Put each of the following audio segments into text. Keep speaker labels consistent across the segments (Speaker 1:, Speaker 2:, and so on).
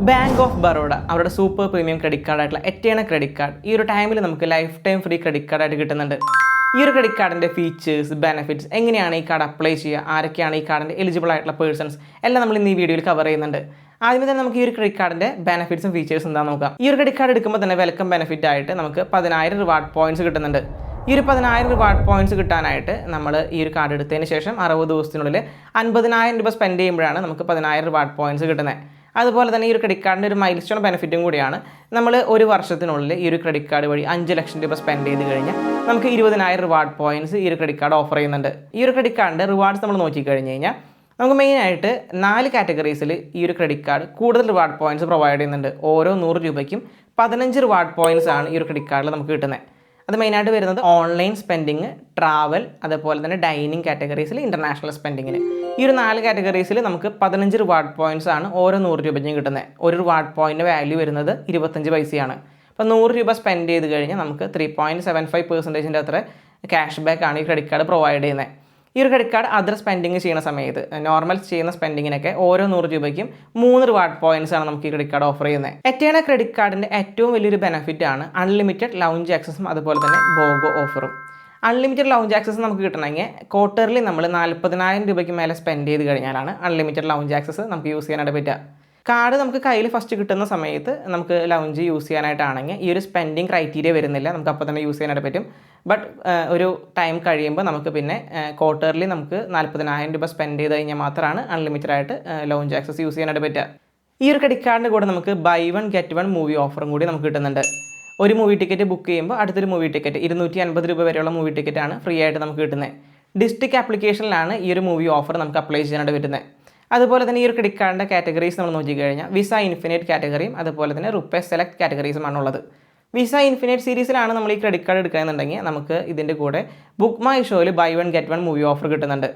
Speaker 1: Bank of Baroda അവരുടെ super premium credit കാർഡായിട്ടുള്ള Eterna credit card ഈ ഒരു ടൈമിൽ നമുക്ക് ലൈഫ് ടൈം ഫ്രീ ക്രെഡിറ്റ് കാർഡായിട്ട് കിട്ടുന്നുണ്ട്. ഈ ഒരു ക്രെഡിറ്റ് കാർഡിൻ്റെ ഫീച്ചേഴ്സ്, ബെനിഫിറ്റ്സ്, എങ്ങനെയാണ് ഈ കാർഡ് അപ്ലൈ ചെയ്യുക, ആരൊക്കെയാണ് ഈ കാർഡിൻ്റെ എലിജിബിൾ ആയിട്ടുള്ള പേഴ്സൺസ് എല്ലാം നമ്മൾ ഇന്ന് ഈ വീഡിയോയിൽ കവർ ചെയ്യുന്നുണ്ട്. ആദ്യമേ തന്നെ നമുക്ക് ഈ ഒരു ക്രെഡിറ്റ് കാർഡിൻ്റെ ബെനിഫിറ്റ്സും ഫീച്ചേഴ്സും എന്താണെന്ന് നോക്കാം. ഈ ഒരു ക്രെഡിറ്റ് കാർഡ് എടുക്കുമ്പോൾ തന്നെ വെൽക്കം ബെനിഫിറ്റ് ആയിട്ട് നമുക്ക് 10,000 റിവാർഡ് പോയിന്റ്സ് കിട്ടുന്നുണ്ട്. ഈ ഒരു 10,000 റിവാർഡ് പോയിന്റ്സ് കിട്ടാനായിട്ട് നമ്മൾ ഈ ഒരു കാർഡ് എടുത്തതിന് ശേഷം 60 ദിവസത്തിനുള്ളിൽ 50,000 രൂപ സ്പെൻഡ് ചെയ്യുമ്പോഴാണ് നമുക്ക് 10,000 റിവാർഡ് പോയിന്റ്സ് കിട്ടുന്നത്. അതുപോലെ തന്നെ ഈ ഒരു ക്രെഡിറ്റ് കാർഡിൻ്റെ ഒരു മൈൽ സ്റ്റോൺ ബെനിഫിറ്റും കൂടിയാണ്. നമ്മൾ ഒരു വർഷത്തിനുള്ളിൽ ഈ ഒരു ക്രെഡിറ്റ് കാർഡ് വഴി 5 ലക്ഷം രൂപ സ്പെൻഡ് ചെയ്ത് കഴിഞ്ഞാൽ നമുക്ക് 20,000 റിവാർഡ് പോയിന്റ്സ് ഈ ഒരു ക്രെഡിറ്റ് കാർഡ് ഓഫർ ചെയ്യുന്നുണ്ട്. ഈ ഒരു ക്രെഡിറ്റ് കാർഡിൻ്റെ റിവാർഡ്സ് നമ്മൾ നോക്കിക്കഴിഞ്ഞ് കഴിഞ്ഞാൽ നമുക്ക് മെയിനായിട്ട് 4 കാറ്റഗറീസിൽ ഈ ഒരു ക്രെഡിറ്റ് കാർഡ് കൂടുതൽ റിവാർഡ് പോയിന്റ്സ് പ്രൊവൈഡ് ചെയ്യുന്നുണ്ട്. ഓരോ 100 രൂപയ്ക്കും 15 റിവാർഡ് പോയിന്റ്സ് ആണ് ഈ ഒരു ക്രെഡിറ്റ് കാർഡിൽ നമുക്ക് കിട്ടുന്നത്. അത് മെയിനായിട്ട് വരുന്നത് ഓൺലൈൻ സ്പെൻഡിങ്, ട്രാവൽ, അതുപോലെ തന്നെ ഡൈനിങ് കാറ്റഗറീസിൽ, ഇൻ്റർനാഷണൽ സ്പെൻഡിങ്ങിന്. ഈ ഒരു 4 കാറ്റഗറീസിൽ നമുക്ക് 15 റിവാർഡ് പോയിന്റ്സ് ആണ് ഓരോ 100 രൂപയ്ക്കും കിട്ടുന്നത്. ഒരു റിവാർഡ് പോയിൻ്റ് വാല്യൂ വരുന്നത് 25 പൈസയാണ്. അപ്പോൾ 100 രൂപ സ്പെൻഡ് ചെയ്ത് കഴിഞ്ഞാൽ നമുക്ക് 3.75% അത്ര ക്യാഷ് ബാക്ക് ആണ് ഈ ക്രെഡിറ്റ് കാർഡ് പ്രൊവൈഡ് ചെയ്യുന്നത്. ഈ ഒരു ക്രെഡിറ്റ് കാർഡ് അതർ സ്പെൻഡിങ് ചെയ്യുന്ന സമയത്ത്, നോർമൽ ചെയ്യുന്ന സ്പെൻഡിങ്ങിനൊക്കെ ഓരോ 100 രൂപയ്ക്കും 3 റിവാർഡ് പോയിന്റ്സ് ആണ് നമുക്ക് ഈ ക്രെഡിറ്റ് കാർഡ് ഓഫർ ചെയ്യുന്നത്. എറ്റേണ ക്രെഡിറ്റ് കാർഡിൻ്റെ ഏറ്റവും വലിയൊരു ബെനിഫിറ്റ് ആണ് അൺലിമിറ്റഡ് ലൗഞ്ച് ആക്സസും അതുപോലെ തന്നെ ബോഗോ ഓഫറും. അൺലിമിറ്റഡ് ലൗഞ്ച് ആക്സസ് നമുക്ക് കിട്ടണമെങ്കിൽ ക്വാർട്ടർലി നമ്മൾ 40,000 രൂപയ്ക്ക് മേലെ സ്പെൻഡ് ചെയ്ത് കഴിഞ്ഞാലാണ് അൺലിമിറ്റഡ് ലൗഞ്ച് ആക്സസ് നമുക്ക് യൂസ് ചെയ്യാനായിട്ട് പറ്റുക. കാർഡ് നമുക്ക് കയ്യിൽ ഫസ്റ്റ് കിട്ടുന്ന സമയത്ത് നമുക്ക് ലൗഞ്ച് യൂസ് ചെയ്യാനായിട്ടാണെങ്കിൽ ഈ ഒരു സ്പെൻഡിങ് ക്രൈറ്റീരിയ വരുന്നില്ല, നമുക്ക് അപ്പോൾ തന്നെ യൂസ് ചെയ്യാനായിട്ട് പറ്റും. ബട്ട് ഒരു ടൈം കഴിയുമ്പോൾ നമുക്ക് പിന്നെ ക്വാർട്ടർലി നമുക്ക് 40,000 രൂപ സ്പെൻഡ് ചെയ്ത് കഴിഞ്ഞാൽ മാത്രമാണ് അൺലിമിറ്റഡ് ആയിട്ട് ലൗഞ്ച് ആക്സസ് യൂസ് ചെയ്യാനായിട്ട് പറ്റുക. ഈ ഒരു ക്രെഡിറ്റ് കാർഡിൻ്റെ കൂടെ നമുക്ക് ബൈ 1 ഗെറ്റ് 1 മൂവി ഓഫറും കൂടി നമുക്ക് കിട്ടുന്നുണ്ട്. ഒരു മൂവി ടിക്കറ്റ് ബുക്ക് ചെയ്യുമ്പോൾ അടുത്തൊരു മൂവി ടിക്കറ്റ് 250 രൂപ വരെയുള്ള മൂവി ടിക്കറ്റാണ് ഫ്രീ ആയിട്ട് നമുക്ക് കിട്ടുന്നത്. ഡിസ്ട്രിക്ട് ആപ്ലിക്കേഷനിലാണ് ഈ ഒരു മൂവി ഓഫർ നമുക്ക് അപ്ലൈ ചെയ്യാനായിട്ട് പറ്റുന്നത്. അതുപോലെ തന്നെ ഈ ഒരു ക്രെഡിറ്റ് കാർഡിൻ്റെ കാറ്റഗറീസ് നമ്മൾ നോക്കിക്കഴിഞ്ഞാൽ വിസ ഇൻഫിനിറ്റ് കാറ്റഗറിയും അതുപോലെ തന്നെ റുപ്പേ സെലക്ട് കാറ്റഗറീസുമാണുള്ളത്. വിസ ഇൻഫിനിറ്റ് സീരീസിലാണ് നമ്മൾ ഈ ക്രെഡിറ്റ് കാർഡ് എടുക്കുകയെന്നുണ്ടെങ്കിൽ നമുക്ക് ഇതിൻ്റെ കൂടെ ബുക്ക് മൈ ഷോയിൽ ബൈ 1 ഗെറ്റ് 1 മൂവി ഓഫർ കിട്ടുന്നുണ്ട്.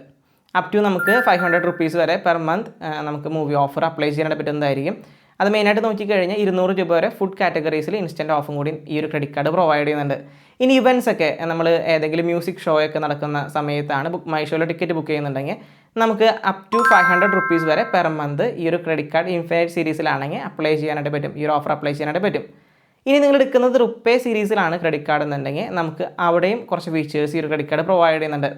Speaker 1: അപ് ടു നമുക്ക് 500 റുപ്പീസ് വരെ പെർ മന്ത് നമുക്ക് മൂവി ഓഫർ അപ്ലൈ ചെയ്യാനായിട്ട് പറ്റുന്നതായിരിക്കും. അത് മെയിനായിട്ട് നോക്കിക്കഴിഞ്ഞാൽ 200 രൂപ വരെ ഫുഡ് കാറ്റഗറീസിൽ ഇൻസ്റ്റൻറ്റ് ഓഫും കൂടി ഈ ഒരു ക്രെഡിറ്റ് കാർഡ് പ്രൊവൈഡ് ചെയ്യുന്നുണ്ട്. ഇനി ഇവൻറ്റ്സ് ഒക്കെ നമ്മൾ ഏതെങ്കിലും മ്യൂസിക് ഷോ ഒക്കെ നടക്കുന്ന സമയത്താണ് ബുക്ക് മൈ ഷോയിൽ ടിക്കറ്റ് ബുക്ക് ചെയ്യുന്നുണ്ടെങ്കിൽ നമുക്ക് അപ് ടു 500 റുപ്പീസ് വരെ പെർ മന്ത് ഈ ഒരു ക്രെഡിറ്റ് കാർഡ് ഇൻഫിനിറ്റ് സീരീസിലാണെങ്കിൽ അപ്ലൈ ചെയ്യാനായിട്ട് പറ്റും, ഈ ഒരു ഓഫർ അപ്ലൈ ചെയ്യാനായിട്ട് പറ്റും. ഇനി നിങ്ങൾ എടുക്കുന്നത് റുപ്പേ സീരീസിലാണ് ക്രെഡിറ്റ് കാർഡ് എന്നുണ്ടെങ്കിൽ നമുക്ക് അവിടെയും കുറച്ച് ഫീച്ചേഴ്സ് ഈ ഒരു ക്രെഡിറ്റ് കാർഡ് പ്രൊവൈഡ് ചെയ്യുന്നുണ്ട്.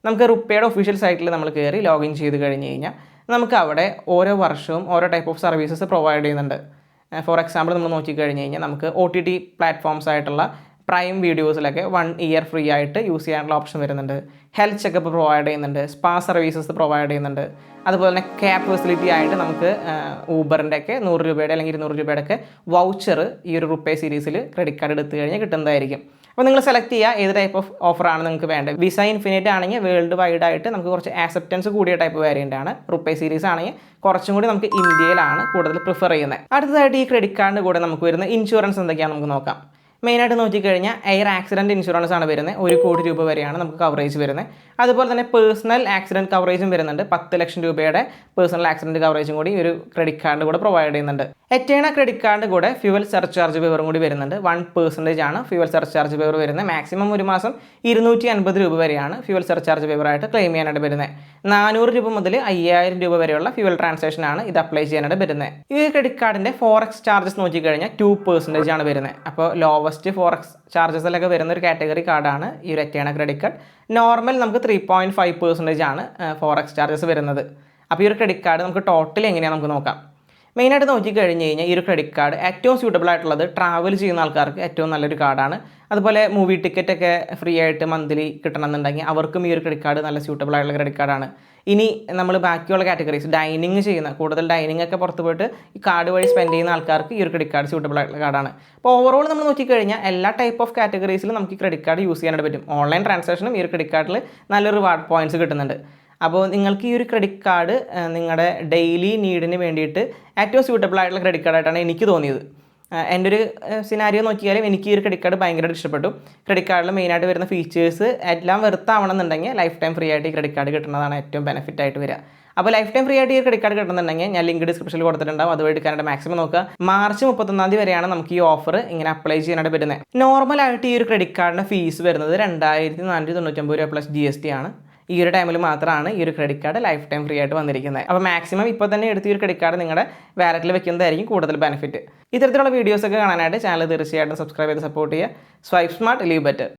Speaker 1: നമുക്ക് റുപ്പേയുടെ ഒഫീഷ്യൽ സൈറ്റിൽ നമ്മൾ കയറി ലോഗിൻ ചെയ്ത് കഴിഞ്ഞ് കഴിഞ്ഞാൽ നമുക്ക് അവിടെ ഓരോ വർഷവും ഓരോ ടൈപ്പ് ഓഫ് സർവീസസ് പ്രൊവൈഡ് ചെയ്യുന്നുണ്ട്. ഫോർ എക്സാമ്പിൾ നമ്മൾ നോക്കിക്കഴിഞ്ഞ് കഴിഞ്ഞാൽ നമുക്ക് OTT പ്ലാറ്റ്ഫോംസ് ആയിട്ടുള്ള പ്രൈം വീഡിയോസിലൊക്കെ 1 ഇയർ ഫ്രീ ആയിട്ട് യൂസ് ചെയ്യാനുള്ള ഓപ്ഷൻ വരുന്നുണ്ട്. ഹെൽത്ത് ചെക്കപ്പ് പ്രൊവൈഡ് ചെയ്യുന്നുണ്ട്, സ്പാ സർവീസസ് പ്രൊവൈഡ് ചെയ്യുന്നുണ്ട്. അതുപോലെ തന്നെ ക്യാബ് ഫെസിലിറ്റി ആയിട്ട് നമുക്ക് ഊബറിൻ്റെ ഒക്കെ 100 രൂപയുടെ അല്ലെങ്കിൽ 200 രൂപയുടെ ഒക്കെ വൗച്ചർ ഈ ഒരു റുപ്പേ സീരീസിൽ ക്രെഡിറ്റ് കാർഡ് എടുത്തു കഴിഞ്ഞാൽ കിട്ടുന്നതായിരിക്കും. അപ്പോൾ നിങ്ങൾ സെലക്ട് ചെയ്യുക ഏത് ടൈപ്പ് ഓഫ് ഓഫറാണ് നിങ്ങൾക്ക് വേണ്ടത്. വിസ ഇൻഫിനിറ്റ് ആണെങ്കിൽ വേൾഡ് വൈഡ് ആയിട്ട് നമുക്ക് കുറച്ച് ആക്സെപ്റ്റൻസ് കൂടിയ ടൈപ്പ് വേരിയൻ്റ് ആണ്. റുപ്പേ സീരീസ് ആണെങ്കിൽ കുറച്ചും കൂടി നമുക്ക് ഇന്ത്യയിലാണ് കൂടുതൽ പ്രിഫർ ചെയ്യുന്നത്. അടുത്തതായിട്ട് ഈ ക്രെഡിറ്റ് കാർഡിൻ്റെ കൂടെ നമുക്ക് വരുന്ന ഇൻഷുറൻസ് എന്തൊക്കെയാണ് നമുക്ക് നോക്കാം. മെയിനായിട്ട് നോക്കിക്കഴിഞ്ഞാൽ എയർ ആക്സിഡൻറ്റ് ഇൻഷുറൻസ് ആണ് വരുന്നത്. 1 കോടി രൂപ വരെയാണ് നമുക്ക് കവറേജ് വരുന്നത്. അതുപോലെ തന്നെ പേഴ്സണൽ ആക്സിഡൻറ്റ് കവറേജും വരുന്നുണ്ട്. 10 ലക്ഷം രൂപയുടെ പേഴ്സണൽ ആക്സിഡൻറ്റ് കവറേജും കൂടി ഒരു ക്രെഡിറ്റ് കാർഡിൻ്റെ കൂടെ പ്രൊവൈഡ് ചെയ്യുന്നുണ്ട്. എറ്റേണ ക്രെഡിറ്റ് കാർഡിൻ്റെ കൂടെ ഫ്യൂവൽ സർചാർജ് വേവറും കൂടി വരുന്നുണ്ട്. 1% ആണ് ഫ്യൂവൽ സർചാർജ് വേവർ വരുന്നത്. മാക്സിമം ഒരു മാസം 250 രൂപ വരെയാണ് ഫ്യൂവൽ സർചാർജ് വേവറായിട്ട് ക്ലെയിം ചെയ്യാനായിട്ട് വരുന്നത്. 400 രൂപ മുതൽ 5000 രൂപ വരെയുള്ള ഫ്യൂവൽ ട്രാൻസാക്ഷനാണ് ഇത് അപ്ലൈ ചെയ്യാനായിട്ട് വരുന്നത്. ഈ ക്രെഡിറ്റ് കാർഡിൻ്റെ ഫോറക്സ് ചാർജസ് നോക്കിക്കഴിഞ്ഞാൽ 2% ആണ് വരുന്നത്. അപ്പോൾ ലോവസ്റ്റ് ഫോറക്സ് ചാർജസിലൊക്കെ വരുന്ന ഒരു കാറ്റഗറി കാർഡാണ് ഈ ഒരു എറ്റേണ ക്രെഡിറ്റ് കാർഡ്. നോർമൽ നമുക്ക് 3.5% ആണ് ഫോറക്സ് ചാർജസ് വരുന്നത്. അപ്പോൾ ഈ ഒരു ക്രെഡിറ്റ് കാർഡ് നമുക്ക് ടോട്ടൽ എങ്ങനെയാണ് നമുക്ക് നോക്കാം. മെയിനായിട്ട് നോക്കിക്കഴിഞ്ഞ് കഴിഞ്ഞാൽ ഈ ഒരു ക്രെഡിറ്റ് കാർഡ് ഏറ്റവും സ്യൂട്ടബിൾ ആയിട്ടുള്ളത് ട്രാവൽ ചെയ്യുന്ന ആൾക്കാർക്ക് ഏറ്റവും നല്ലൊരു കാർഡാണ്. അതുപോലെ മൂവി ടിക്കറ്റൊക്കെ ഫ്രീ ആയിട്ട് മന്ത്ലി കിട്ടണമെന്നുണ്ടെങ്കിൽ അവർക്കും ഈ ഒരു ക്രെഡിറ്റ് കാർഡ് നല്ല സ്യൂട്ടബിൾ ആയിട്ടുള്ള ക്രെഡിറ്റ് കാർഡാണ്. ഇനി നമ്മൾ ബാക്കിയുള്ള കാറ്റഗറീസ് ഡൈനിങ് ചെയ്യുന്ന കൂടുതൽ ഡൈനിങ് ഒക്കെ പുറത്ത് പോയിട്ട് ഈ കാർഡ് വഴി സ്പെൻഡ് ചെയ്യുന്ന ആൾക്കാർക്ക് ഈ ഒരു ക്രെഡിറ്റ് കാർഡ് സ്യൂട്ടബിൾ ആയിട്ടുള്ള കാർഡാണ്. അപ്പോൾ ഓവറോൾ നമ്മൾ നോക്കിക്കഴിഞ്ഞാൽ എല്ലാ ടൈപ്പ് ഓഫ് കാറ്റഗറീസിലും നമുക്ക് ഈ ക്രെഡിറ്റ് കാർഡ് യൂസ് ചെയ്യാനായിട്ട് പറ്റും. ഓൺലൈൻ ട്രാൻസാക്ഷനും ഈ ഒരു ക്രെഡിറ്റ് കാർഡിൽ നല്ലൊരു റിവാർഡ് പോയിന്റ്സ് കിട്ടുന്നുണ്ട്. അപ്പോൾ നിങ്ങൾക്ക് ഈ ഒരു ക്രെഡിറ്റ് കാർഡ് നിങ്ങളുടെ ഡെയിലി നീഡിന് വേണ്ടിയിട്ട് ഏറ്റവും സ്യൂട്ടബിൾ ആയിട്ടുള്ള ക്രെഡിറ്റ് കാർഡായിട്ടാണ് എനിക്ക് തോന്നിയത്. എൻ്റെ ഒരു സിനാരിയോ നോക്കിയാലും എനിക്ക് ഈ ഒരു ക്രെഡിറ്റ് കാർഡ് ഭയങ്കരമായിട്ട് ഇഷ്ടപ്പെട്ടു. ക്രെഡിറ്റ് കാർഡിൽ മെയിനായിട്ട് വരുന്ന ഫീച്ചേഴ്സ് എല്ലാം വെറുത്താവണമെന്നുണ്ടെങ്കിൽ ലൈഫ് ടൈം ഫ്രീ ആയിട്ട് ഈ ക്രെഡിറ്റ് കാർഡ് കിട്ടുന്നതാണ് ഏറ്റവും ബെനിഫിറ്റ് ആയിട്ട് വരിക. അപ്പോൾ ലൈഫ് ടൈം ഫ്രീ ആയിട്ട് ഈ ക്രെഡിറ്റ് കാർഡ് കിട്ടുന്നുണ്ടെങ്കിൽ ഞാൻ ലിങ്ക് ഡിസ്ക്രിപ്ഷനിൽ കൊടുത്തിട്ടുണ്ടാവും, അതുവഴി എടുക്കാനായിട്ട് മാക്സിമം നോക്കുക. മാർച്ച് 31 വരെയാണ് നമുക്ക് ഈ ഓഫർ ഇങ്ങനെ അപ്ലൈ ചെയ്യാനായിട്ട് വരുന്നത്. നോർമലായിട്ട് ഈ ഒരു ക്രെഡിറ്റ് കാർഡിൻ്റെ ഫീസ് വരുന്നത് 2,499 രൂപ പ്ലസ് GST ആണ്. ഈ ഒരു ടൈമിൽ മാത്രമാണ് ഈ ഒരു credit card life time free ആയിട്ട് വന്നിരിക്കുന്നത്. അപ്പോൾ മാക്സിമം ഇപ്പോൾ തന്നെ എടുത്ത് ഈ ഒരു ക്രെഡിറ്റ് കാർഡ് നിങ്ങളുടെ വാലറ്റിൽ വെക്കുന്നതായിരിക്കും കൂടുതൽ ബെനിഫിറ്റ്. ഇത്തരത്തിലുള്ള വീഡിയോസൊക്കെ കാണാനായിട്ട് ചാനൽ തീർച്ചയായിട്ടും സബ്സ്ക്രൈബ് ചെയ്ത് സപ്പോർട്ട് ചെയ്യുക. Swipe smart, leave better.